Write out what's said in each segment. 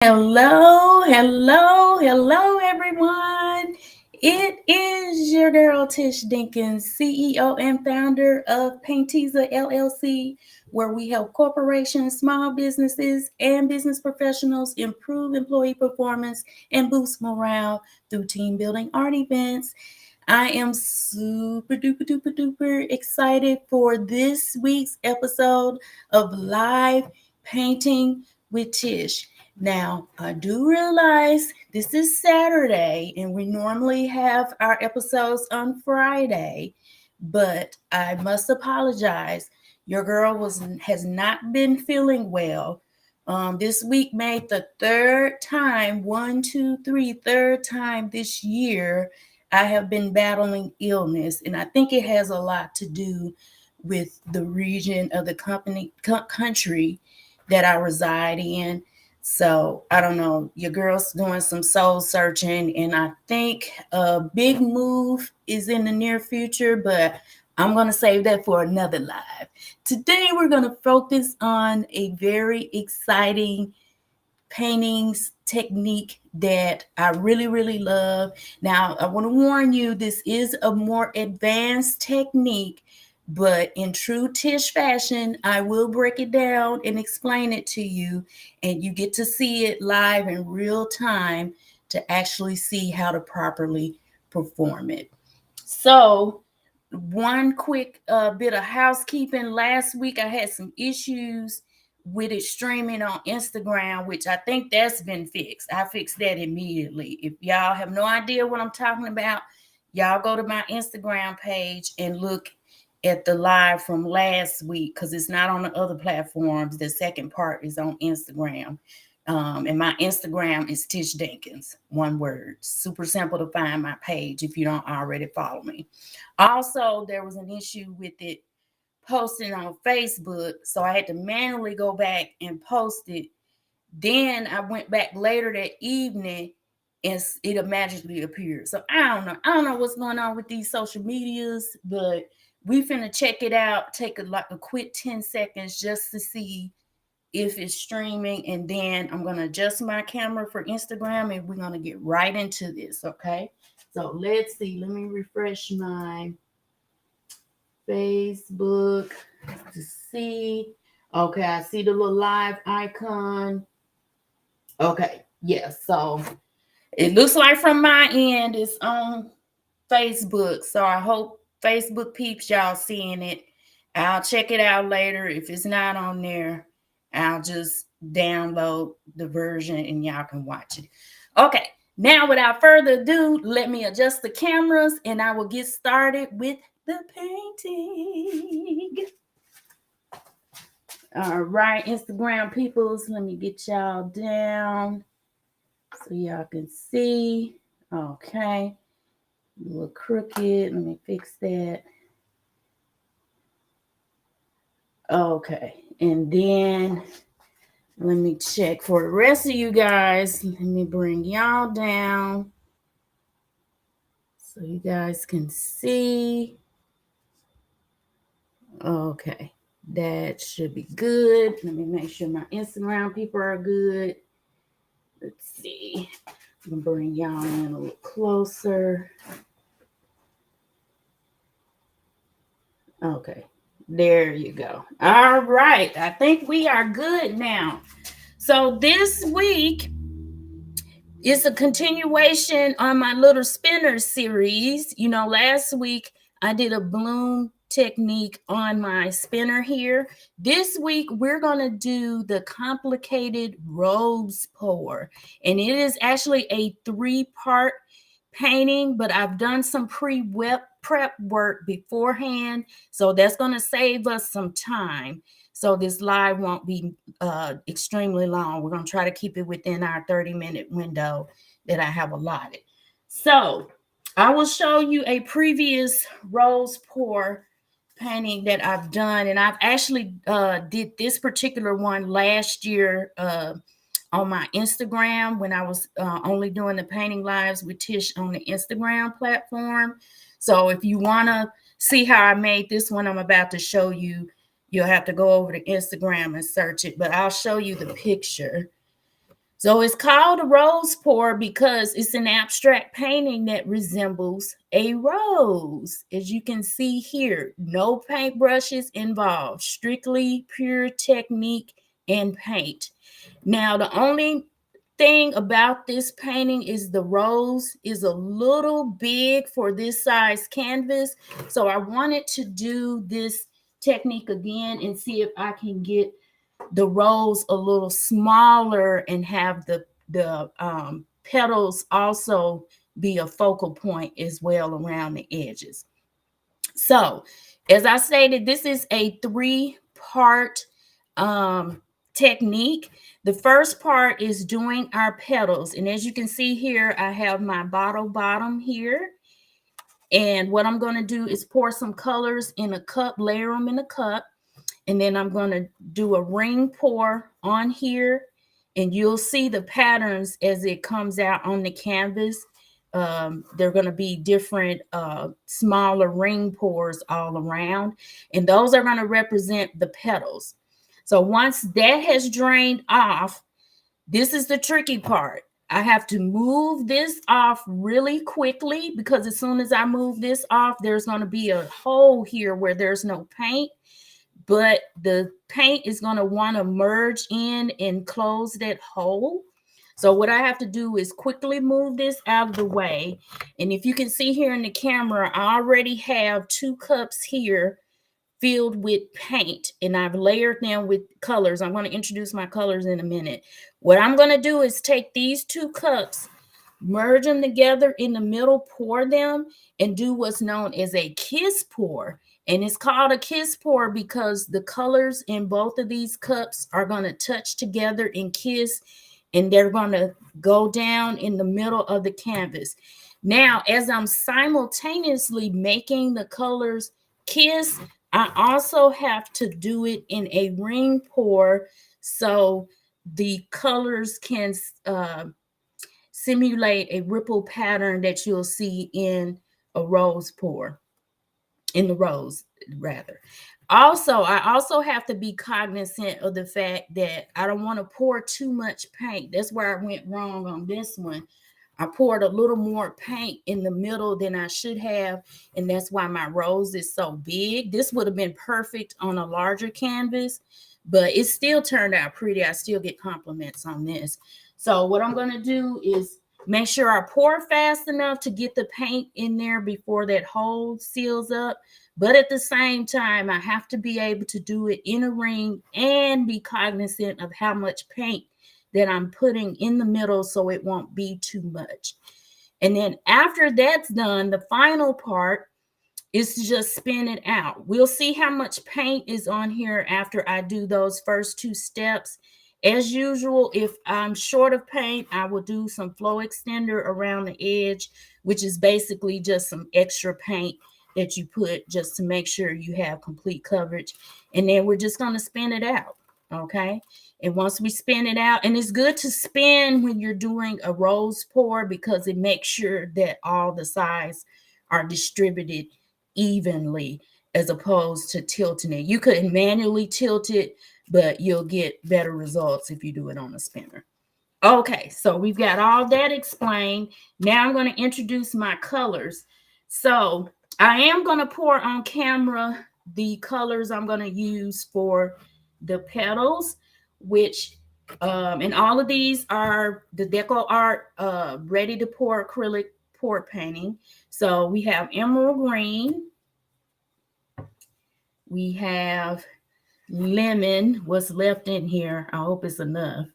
Hello, everyone. It is your girl Tish Dinkins, CEO and founder of Paintiza LLC, where we help corporations, small businesses, and business professionals improve employee performance and boost morale through team building art events. I am super duper duper duper excited for this week's episode of Live Painting with Tish. Now, I do realize this is Saturday and we normally have our episodes on Friday, but I must apologize. Your girl has not been feeling well. This week made the third time, one, two, three, third time this year I have been battling illness, and I think it has a lot to do with the region of the country that I reside in. So I don't know. Your girl's doing some soul searching, and I think a big move is in the near future, but I'm going to save that for another live. Today, we're going to focus on a very exciting paintings technique that I really, really love. Now, I want to warn you, this is a more advanced technique, but in true Tish fashion, I will break it down and explain it to you, and you get to see it live in real time to actually see how to properly perform it. So, one quick bit of housekeeping. Last week, I had some issues with it streaming on Instagram, which I think that's been fixed. I fixed that immediately. If y'all have no idea what I'm talking about, y'all go to my Instagram page and look at the live from last week because it's not on the other platforms. The second part is on Instagram. And my Instagram is Tish Dinkins, one word. Super simple to find my page if you don't already follow me. Also, there was an issue with it posting on Facebook, so I had to manually go back and post it. Then I went back later that evening and it magically appeared. So I don't know what's going on with these social medias, but we finna check it out. Take a quick 10 seconds just to see if it's streaming, and then I'm gonna adjust my camera for Instagram and we're gonna get right into this, okay? So let's see. Let me refresh my Facebook to see. Okay, I see the little live icon. Okay, yeah, so it looks like from my end it's on Facebook. So I hope Facebook peeps y'all seeing it. I'll check it out later. If it's not on there, I'll just download the version and y'all can watch it. Okay, now without further ado, let me adjust the cameras and I will get started with the painting. All right, Instagram peoples, let me get y'all down so y'all can see. Okay, a little crooked. Let me fix that. Okay, and then let me check for the rest of you guys. Let me bring y'all down so you guys can see. Okay, that should be good. Let me make sure my Instagram people are good. Let's see. I'm gonna bring y'all in a little closer. Okay, there you go. All right, I think we are good now. So this week is a continuation on my little spinner series. You know, last week I did a bloom technique on my spinner here. This week we're going to do the complicated rose pour, and it is actually a 3-part painting, but I've done some pre-web prep work beforehand, so that's going to save us some time. So this live won't be extremely long. We're going to try to keep it within our 30-minute window that I have allotted. So I will show you a previous rose pour painting that I've done, and I've actually did this particular one last year on my Instagram when I was only doing the painting lives with Tish on the Instagram platform. So if you want to see how I made this one I'm about to show you, you'll have to go over to Instagram and search it, but I'll show you the picture. So it's called a rose pour because it's an abstract painting that resembles a rose. As you can see here, no paintbrushes involved, strictly pure technique and paint. Now, the only thing about this painting is the rose is a little big for this size canvas. So I wanted to do this technique again and see if I can get the rose a little smaller and have the petals also be a focal point as well around the edges. So, as I stated, this is a three-part technique. The first part is doing our petals. And as you can see here, I have my bottle bottom here. And what I'm going to do is pour some colors in a cup, layer them in a cup. And then I'm going to do a ring pour on here. And you'll see the patterns as it comes out on the canvas. They're going to be different smaller ring pours all around. And those are going to represent the petals. So once that has drained off, this is the tricky part. I have to move this off really quickly because as soon as I move this off, there's going to be a hole here where there's no paint, but the paint is going to want to merge in and close that hole. So what I have to do is quickly move this out of the way. And if you can see here in the camera, I already have 2 cups here filled with paint, and I've layered them with colors. I'm going to introduce my colors in a minute. What I'm going to do is take these 2 cups, merge them together in the middle, pour them, and do what's known as a kiss pour. And it's called a kiss pour because the colors in both of these cups are going to touch together and kiss, and they're going to go down in the middle of the canvas. Now, as I'm simultaneously making the colors kiss, I also have to do it in a ring pour so the colors can simulate a ripple pattern that you'll see in a rose pour, in the rose rather. Also, I also have to be cognizant of the fact that I don't want to pour too much paint. That's where I went wrong on this one. I poured a little more paint in the middle than I should have, and that's why my rose is so big. This would have been perfect on a larger canvas, but it still turned out pretty. I still get compliments on this. So what I'm going to do is make sure I pour fast enough to get the paint in there before that hole seals up. But at the same time, I have to be able to do it in a ring and be cognizant of how much paint that I'm putting in the middle so it won't be too much. And then after that's done, the final part is to just spin it out. We'll see how much paint is on here after I do those first 2 steps. As usual, if I'm short of paint, I will do some flow extender around the edge, which is basically just some extra paint that you put just to make sure you have complete coverage. And then we're just going to spin it out. Okay. And once we spin it out, and it's good to spin when you're doing a rose pour because it makes sure that all the sides are distributed evenly as opposed to tilting it. You could manually tilt it, but you'll get better results if you do it on a spinner. Okay, so we've got all that explained. Now I'm going to introduce my colors. So I am going to pour on camera the colors I'm going to use for the petals, which and all of these are the Deco Art ready to pour acrylic pour painting. So we have emerald green, we have lemon, what's left in here, I hope it's enough.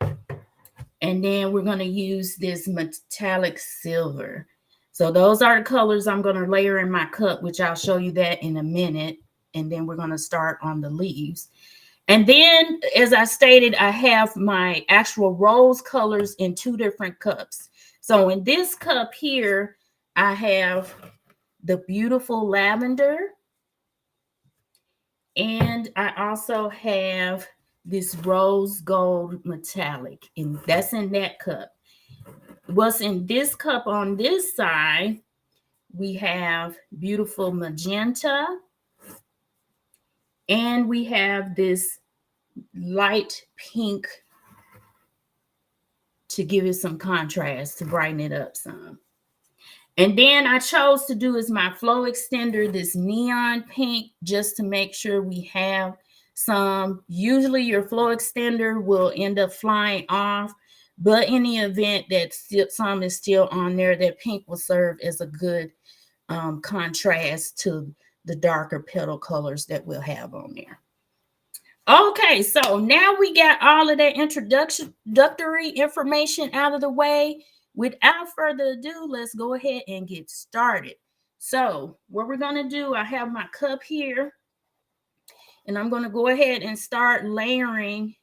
And then we're going to use this metallic silver. So those are the colors I'm going to layer in my cup, which I'll show you that in a minute. And then we're going to start on the leaves. And then, as I stated, I have my actual rose colors in 2 different cups. So in this cup here, I have the beautiful lavender. And I also have this rose gold metallic, and that's in that cup. What's in this cup on this side, we have beautiful magenta, and we have this light pink to give it some contrast, to brighten it up some. And then I chose to do is my flow extender, this neon pink, just to make sure we have some. Usually your flow extender will end up flying off, but in the event that some is still on there, that pink will serve as a good contrast to the darker petal colors that we'll have on there. Okay, so now we got all of that introductory information out of the way. Without further ado, let's go ahead and get started. So what we're going to do, I have my cup here, and I'm going to go ahead and start layering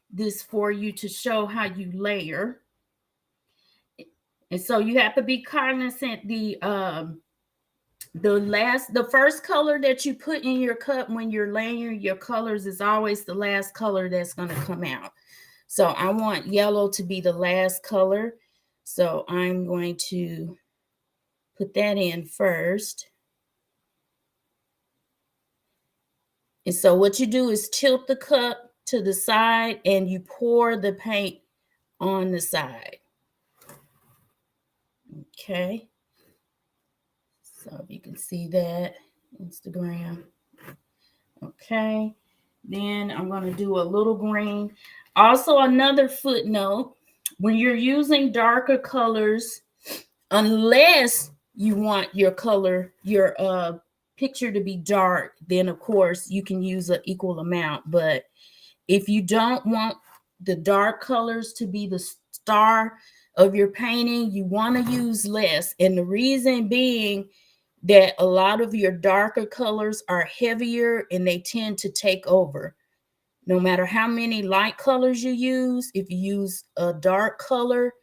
this for you to show how you layer. And so you have to be cognizant the first color that you put in your cup when you're layering your colors is always the last color that's going to come out. So I want yellow to be the last color. So I'm going to put that in first. And so what you do is tilt the cup to the side and you pour the paint on the side. Okay. So you can see that, Instagram. Okay. Then I'm going to do a little green. Also, another footnote, when you're using darker colors, unless you want your color, your picture to be dark, then of course you can use an equal amount. But if you don't want the dark colors to be the star of your painting, you want to use less. And the reason being that a lot of your darker colors are heavier and they tend to take over. No matter how many light colors you use, if you use a dark color,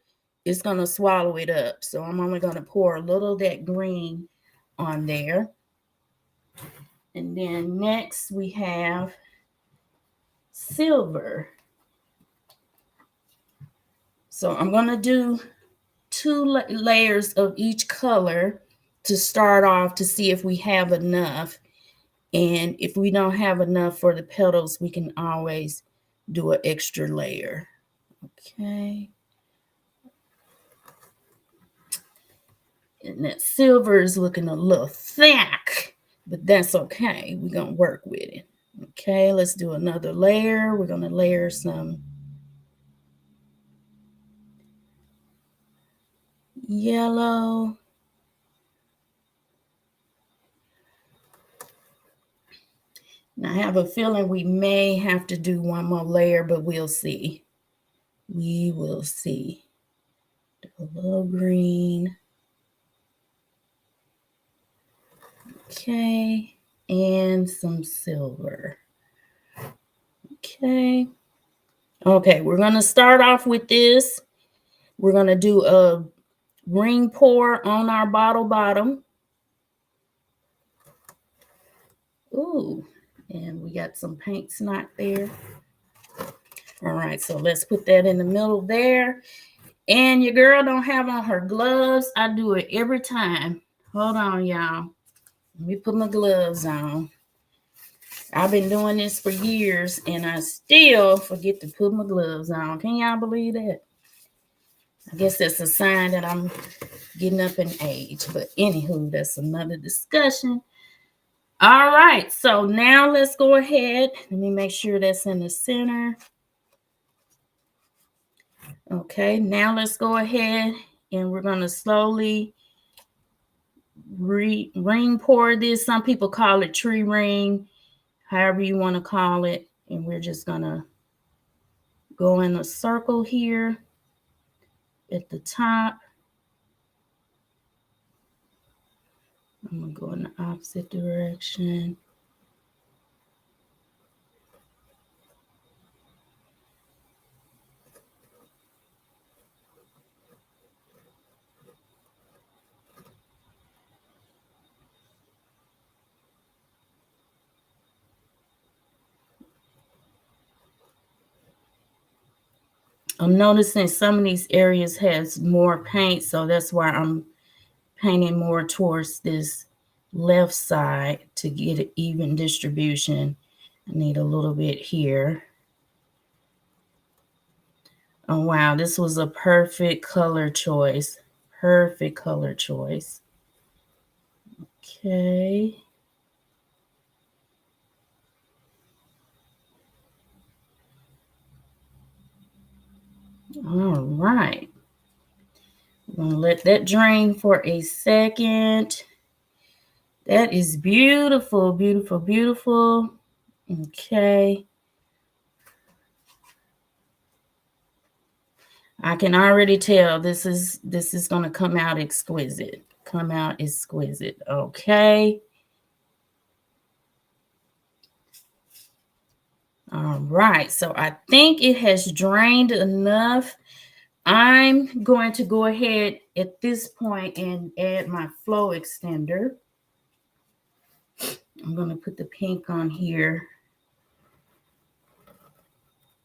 it's going to swallow it up. So I'm only going to pour a little of that green on there. And then next we have silver. So I'm going to do 2 layers of each color to start off to see if we have enough. And if we don't have enough for the petals, we can always do an extra layer. Okay. And that silver is looking a little thick, but that's okay. We're going to work with it. Okay, let's do another layer. We're going to layer some yellow. Now, I have a feeling we may have to do one more layer, but we'll see. We will see. Do a little green. Okay, and some silver. Okay. Okay, we're going to start off with this. We're going to do a ring pour on our bottle bottom. Ooh, and we got some paint snot there. All right, so let's put that in the middle there. And your girl don't have on her gloves. I do it every time. Hold on, y'all. Let me put my gloves on. I've been doing this for years, and I still forget to put my gloves on. Can y'all believe that? I guess that's a sign that I'm getting up in age. But anywho, that's another discussion. All right, so now let's go ahead. Let me make sure that's in the center. Okay, now let's go ahead and we're going to slowly ring pour this. Some people call it tree ring, however you want to call it. And we're just going to go in a circle here at the top. I'm going to go in the opposite direction. I'm noticing some of these areas has more paint, so that's why I'm painting more towards this left side to get an even distribution. I need a little bit here. Oh, wow. This was a perfect color choice. Perfect color choice. Okay. All right. I'm going to let that drain for a second. That is beautiful, beautiful, beautiful. Okay. I can already tell this is going to come out exquisite. Come out exquisite. Okay. All right. So I think it has drained enough. I'm going to go ahead at this point and add my flow extender. I'm going to put the pink on here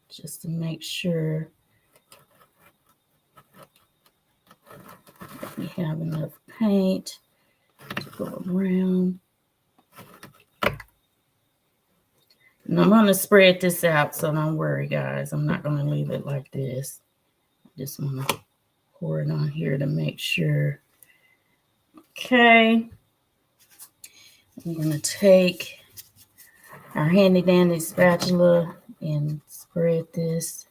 just to make sure we have enough paint to go around. And I'm going to spread this out, so don't worry, guys. I'm not going to leave it like this. I just want to pour it on here to make sure. Okay. I'm going to take our handy dandy spatula and spread this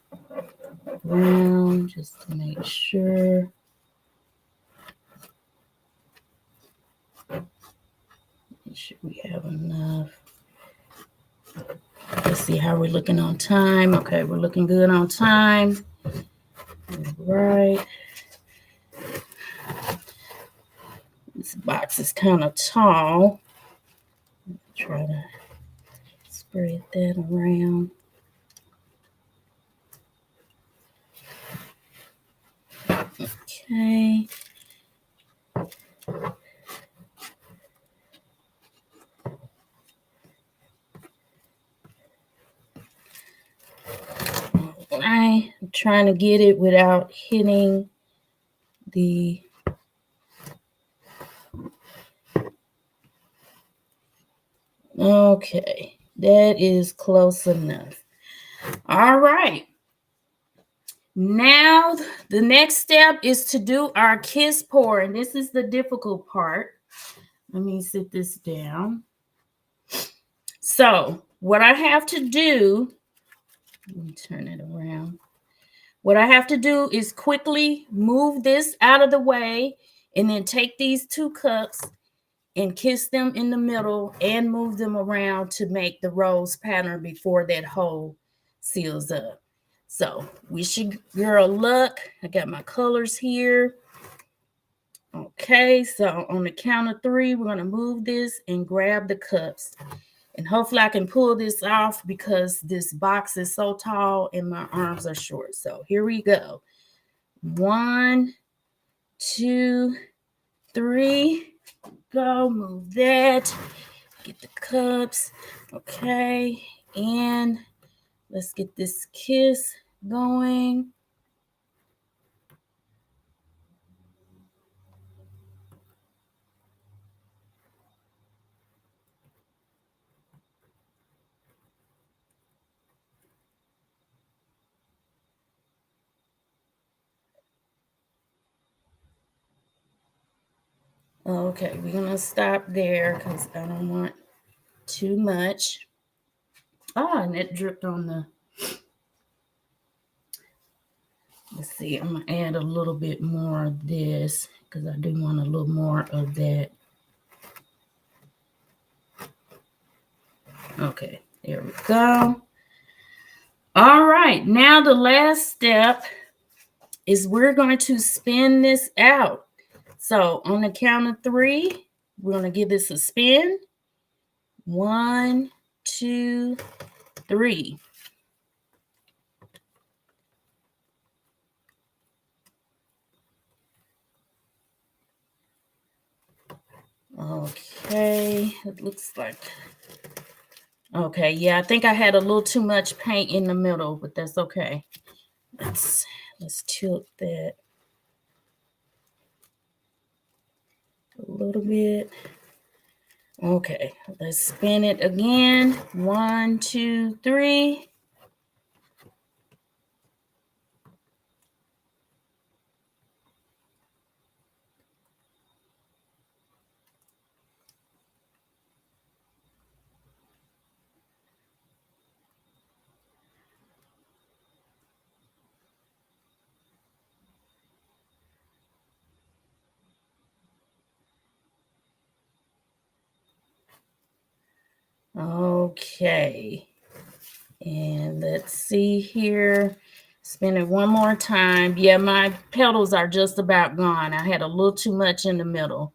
around just to make sure. Make sure we have enough. Let's see how we're looking on time. Okay, we're looking good on time. All right. This box is kind of tall. Try to spread that around. Okay. I'm trying to get it without hitting the okay, that is close enough. All right. Now the next step is to do our kiss pour, and this is the difficult part. Let me sit this down. So what I have to do, let me turn it around. What I have to do is quickly move this out of the way and then take these 2 cups and kiss them in the middle and move them around to make the rose pattern before that hole seals up. So wish your girl luck. I got my colors here. Okay, so on the count of 3, we're going to move this and grab the cups. And hopefully I can pull this off because this box is so tall and my arms are short. So here we go. 1, 2, 3. Go, move that. Get the cups. Okay, and let's get this kiss going. Okay, we're gonna stop there because I don't want too much. Ah, and it dripped on the. Let's see, I'm gonna add a little bit more of this because I do want a little more of that. Okay, there we go. All right, now the last step is we're going to spin this out. So on the count of 3, we're going to give this a spin. 1, 2, 3. Okay, it looks like. Okay, yeah, I think I had a little too much paint in the middle, but that's okay. Let's tilt that a little bit. Okay, let's spin it again. 1, 2, 3. Okay. And let's see here. Spin it one more time. Yeah, my petals are just about gone. I had a little too much in the middle.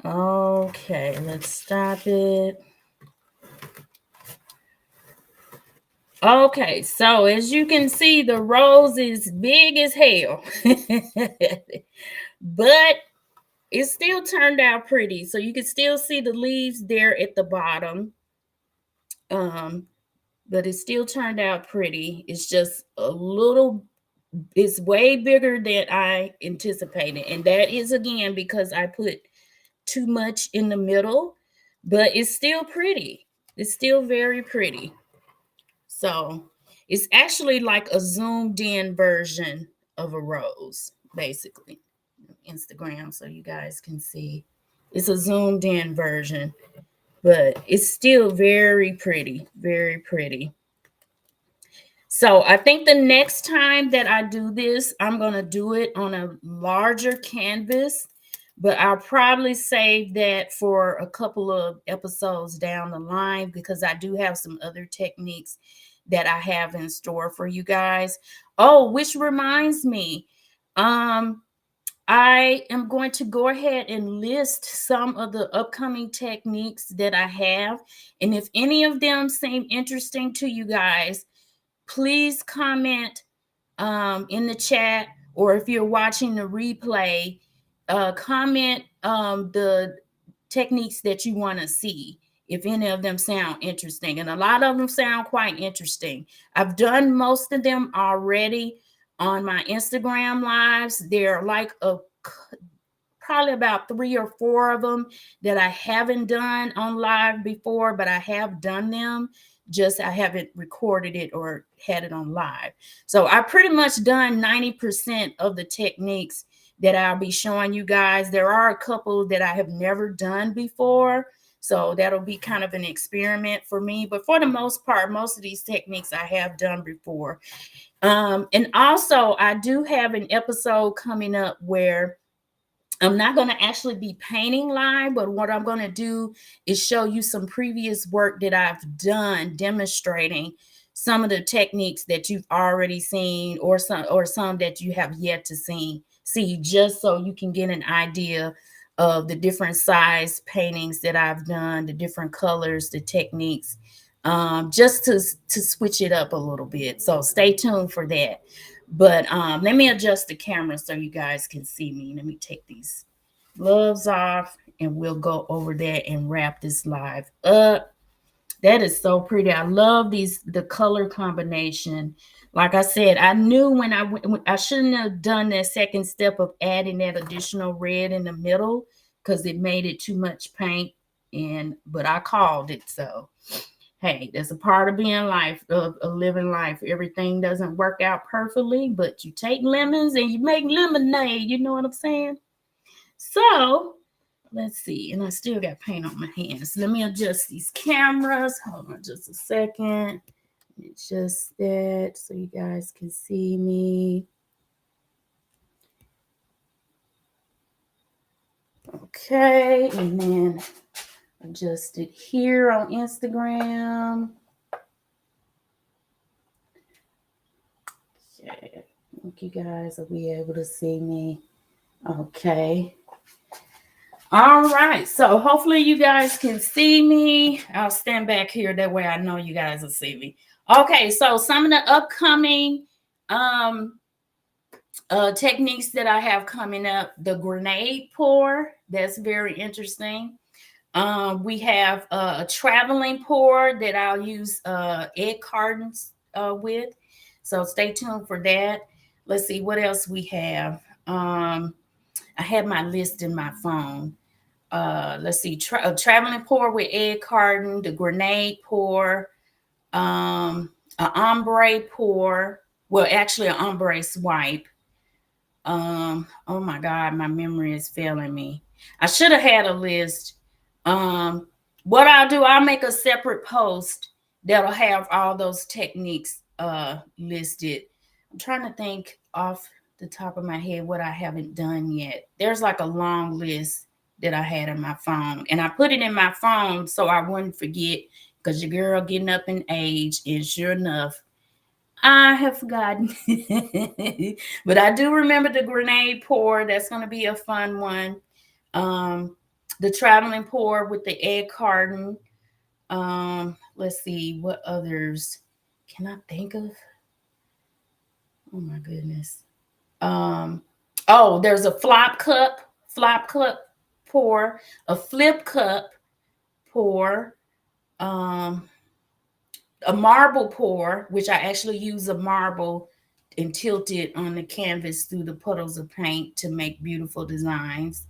Okay, let's stop it. Okay, so as you can see, the rose is big as hell. But it still turned out pretty. So you can still see the leaves there at the bottom. Um, but it still turned out pretty. It's just a little, it's way bigger than I anticipated. And that is again because I put too much in the middle, but it's still pretty. It's still very pretty. So it's actually like a zoomed in version of a rose, basically. Instagram, so you guys can see. It's a zoomed in version, but it's still very pretty, very pretty. So I think the next time that I do this, I'm going to do it on a larger canvas, but I'll probably save that for a couple of episodes down the line because I do have some other techniques that I have in store for you guys. Oh, which reminds me, I am going to go ahead and list some of the upcoming techniques that I have. And if any of them seem interesting to you guys, please comment in the chat, or if you're watching the replay, comment the techniques that you want to see if any of them sound interesting. And a lot of them sound quite interesting. I've done most of them already on my Instagram lives. They're like probably about 3 or 4 of them that I haven't done on live before, but I have done them. Just I haven't recorded it or had it on live. So I pretty much done 90% of the techniques that I'll be showing you guys. There are a couple that I have never done before. So that'll be kind of an experiment for me. But for the most part, most of these techniques I have done before. And also, I do have an episode coming up where I'm not going to actually be painting live, but what I'm going to do is show you some previous work that I've done demonstrating some of the techniques that you've already seen or some that you have yet to see, just so you can get an idea of the different size paintings that I've done, the different colors, the techniques, just to switch it up a little bit. So stay tuned for that. But let me adjust the camera so you guys can see me. Let me take these gloves off and we'll go over there and wrap this live up. That is so pretty. I love the color combination. Like I said, I knew when I shouldn't have done that second step of adding that additional red in the middle because it made it too much paint. But I called it. So hey, that's a part of being life, of living life. Everything doesn't work out perfectly, but you take lemons and you make lemonade. You know what I'm saying? So let's see. And I still got paint on my hands. Let me adjust these cameras. Hold on just a second. Adjust that so you guys can see me. Okay, and then adjust it here on Instagram. Okay, I think you guys will be able to see me. Okay. All right. So hopefully you guys can see me. I'll stand back here. That way I know you guys will see me. Okay. So some of the upcoming techniques that I have coming up, the grenade pour. That's very interesting. We have a traveling pour that I'll use egg cartons with. So stay tuned for that. Let's see what else we have. I have my list in my phone. Let's see, a traveling pour with egg carton, the grenade pour, an ombre pour. Well, actually, an ombre swipe. Oh my God, my memory is failing me. I should have had a list. Um, what I'll do, I'll make a separate post that'll have all those techniques listed. I'm trying to think off the top of my head what I haven't done yet. There's like a long list that I had in my phone, and I put it in my phone so I wouldn't forget because your girl getting up in age, and sure enough, I have forgotten. But I do remember the grenade pour. That's going to be a fun one. Um, the traveling pour with the egg carton. Let's see what others can I think of. Oh my goodness. Um, oh, there's a flop cup pour, a flip cup pour, um, a marble pour, which I actually use a marble and tilt it on the canvas through the puddles of paint to make beautiful designs.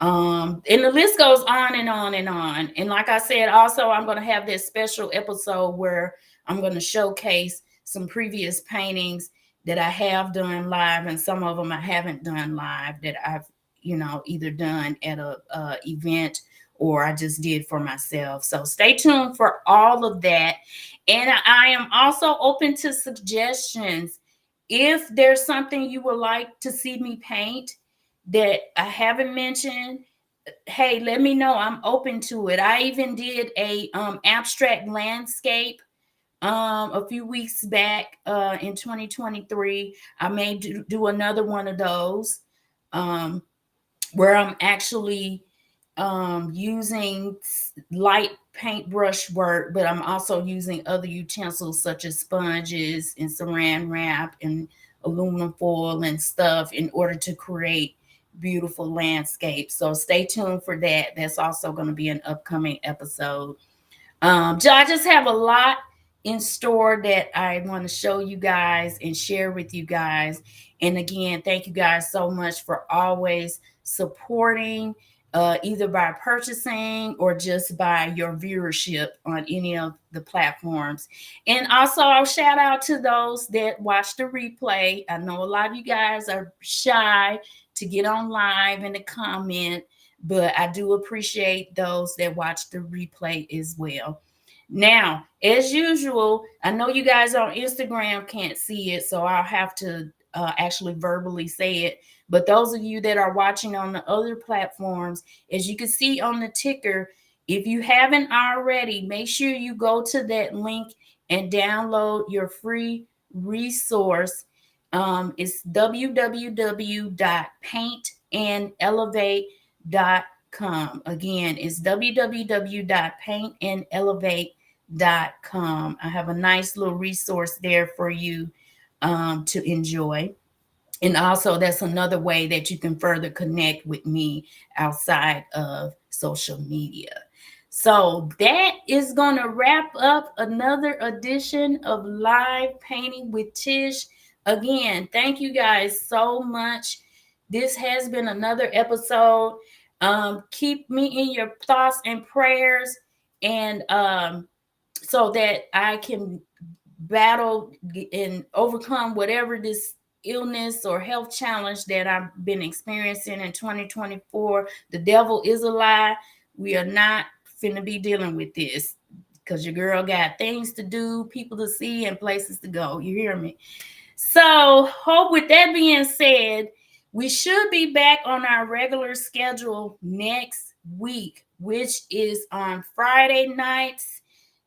And the list goes on and on and on. And like I said, also I'm going to have this special episode where I'm going to showcase some previous paintings that I have done live, and some of them I haven't done live that I've, either done at a event or I just did for myself. So stay tuned for all of that. And I am also open to suggestions. If there's something you would like to see me paint that I haven't mentioned, hey, let me know. I'm open to it. I even did a abstract landscape a few weeks back in 2023. I may do another one of those where I'm actually using light paintbrush work, but I'm also using other utensils such as sponges and saran wrap and aluminum foil and stuff in order to create beautiful landscapes. So stay tuned for that. That's also going to be an upcoming episode. I just have a lot in store that I want to show you guys and share with you guys. And again, thank you guys so much for always supporting, either by purchasing or just by your viewership on any of the platforms. And also, I'll shout out to those that watch the replay. I know a lot of you guys are shy to get on live and to comment, but I do appreciate those that watch the replay as well. Now, as usual, I know you guys on Instagram can't see it, so I'll have to actually verbally say it. But those of you that are watching on the other platforms, as you can see on the ticker, if you haven't already, make sure you go to that link and download your free resource. It's www.paintandelevate.com. Again, it's www.paintandelevate.com. I have a nice little resource there for you to enjoy. And also, that's another way that you can further connect with me outside of social media. So that is going to wrap up another edition of Live Painting with Tish. Again, thank you guys so much. This has been another episode. Keep me in your thoughts and prayers, and so that I can battle and overcome whatever this illness or health challenge that I've been experiencing in 2024. The devil is a lie. We are not finna be dealing with this because your girl got things to do, people to see, and places to go. You hear me? So, hope with that being said, we should be back on our regular schedule next week, which is on Friday nights,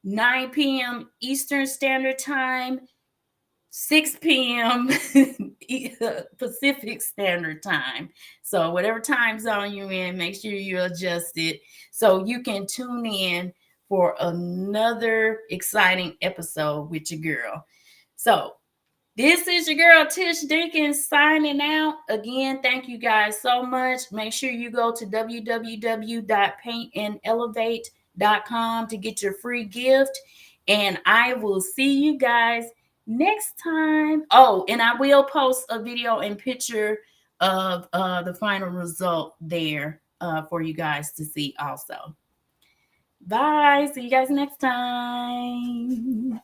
9 p.m. Eastern Standard Time, 6 p.m. Pacific Standard Time. So whatever time zone you're in, make sure you adjust it so you can tune in for another exciting episode with your girl. So this is your girl Tish Dinkins signing out. Again, thank you guys so much. Make sure you go to www.paintandelevate.com to get your free gift. And I will see you guys next time. Oh, and I will post a video and picture of the final result there for you guys to see also. Bye. See you guys next time.